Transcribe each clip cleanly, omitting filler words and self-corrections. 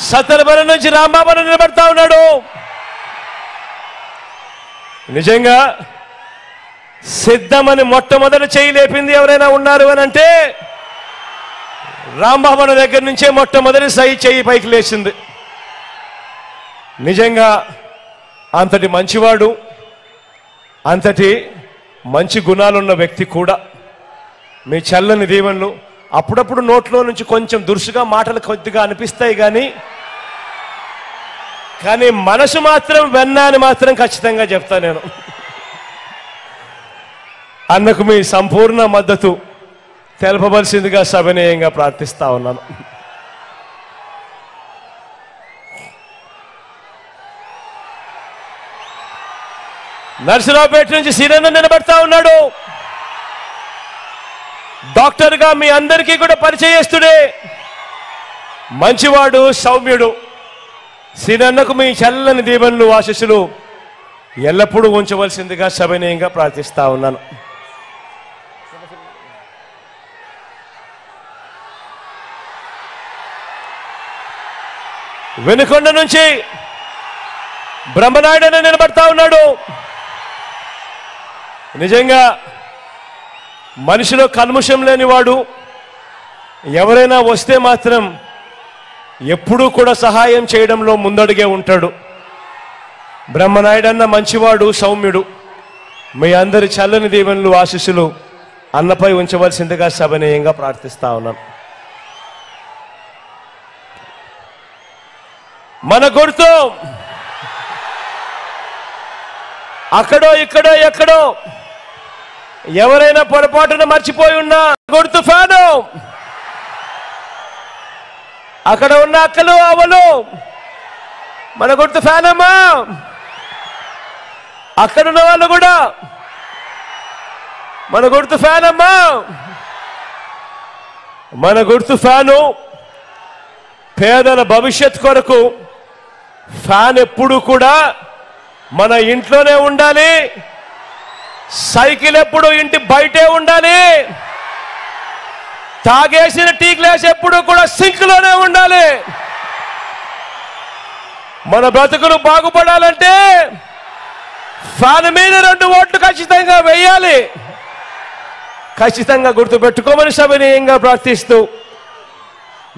సత్తెనపల్లి నుంచి రాంబాబు నిలబడతా ఉన్నాడు. నిజంగా సిద్ధమని మొట్టమొదటి చేయి లేపింది ఎవరైనా ఉన్నారు అని అంటే రాంబాబు దగ్గర నుంచే మొట్టమొదటి చేయి పైకి లేచింది. నిజంగా అంతటి మంచివాడు, అంతటి మంచి గుణాలున్న వ్యక్తి కూడా. మీ చల్లని దీవెనలు. అప్పుడప్పుడు నోట్లో నుంచి కొంచెం దురుసుగా మాటలు కొద్దిగా అనిపిస్తాయి, కానీ మనసు మాత్రం వెన్న అని మాత్రం ఖచ్చితంగా చెప్తా నేను. అన్నకు మీ సంపూర్ణ మద్దతు తెలపవలసిందిగా సవినయంగా ప్రార్థిస్తా ఉన్నాను. నర్సరావుపేట నుంచి సీనన్న నిలబడతా ఉన్నాడు. డాక్టర్గా మీ అందరికీ కూడా పరిచయస్తుడే, మంచివాడు, సౌమ్యుడు. సీనన్నకు మీ చల్లని దీవెనలు, ఆశీస్సులు ఎల్లప్పుడూ ఉంచవలసిందిగా సవినయంగా ప్రార్థిస్తా ఉన్నాను. వెనుకొండ నుంచి బ్రహ్మనాయుడు అని నిలబడతా ఉన్నాడు. నిజంగా మనిషిలో కల్ముషం లేనివాడు. ఎవరైనా వస్తే మాత్రం ఎప్పుడూ కూడా సహాయం చేయడంలో ముందడుగే ఉంటాడు. బ్రహ్మనాయుడు అన్న మంచివాడు, సౌమ్యుడు. మీ అందరి చల్లని దీవెనలు, ఆశీస్సులు అన్నపై ఉంచవలసిందిగా సవినయంగా ప్రార్థిస్తా ఉన్నాను. మన గుర్తు అక్కడో ఇక్కడో ఎక్కడో ఎవరైనా పొరపాటున మర్చిపోయి ఉన్నా గుర్తు ఫ్యాను. అక్కడ ఉన్న అక్కలు, అవ్వలు మన గుర్తు ఫ్యాన్ అమ్మా. అక్కడున్న వాళ్ళు కూడా మన గుర్తు ఫ్యాన్ అమ్మా. మన గుర్తు ఫ్యాను. పేదల భవిష్యత్ కొరకు ఫ్యాన్ ఎప్పుడు కూడా మన ఇంట్లోనే ఉండాలి. సైకిల్ ఎప్పుడు ఇంటి బయటే ఉండాలి. తాగేసిన టీ గ్లాస్ ఎప్పుడు కూడా సింక్లోనే ఉండాలి. మన బ్రతుకులు బాగుపడాలంటే ఫ్యాన్ మీద 2 ఓట్లు ఖచ్చితంగా వేయాలి. ఖచ్చితంగా గుర్తుపెట్టుకోమని సవినయంగా ప్రార్థిస్తూ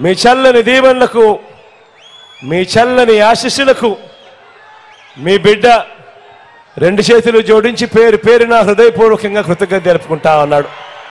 మీ చల్లని దీవెనలకు, మీ చల్లని ఆశీస్సులకు మీ బిడ్డ 2 చేతులు జోడించి పేరు పేరున హృదయపూర్వకంగా కృతజ్ఞత తెలుపుకుంటా ఉన్నాడు.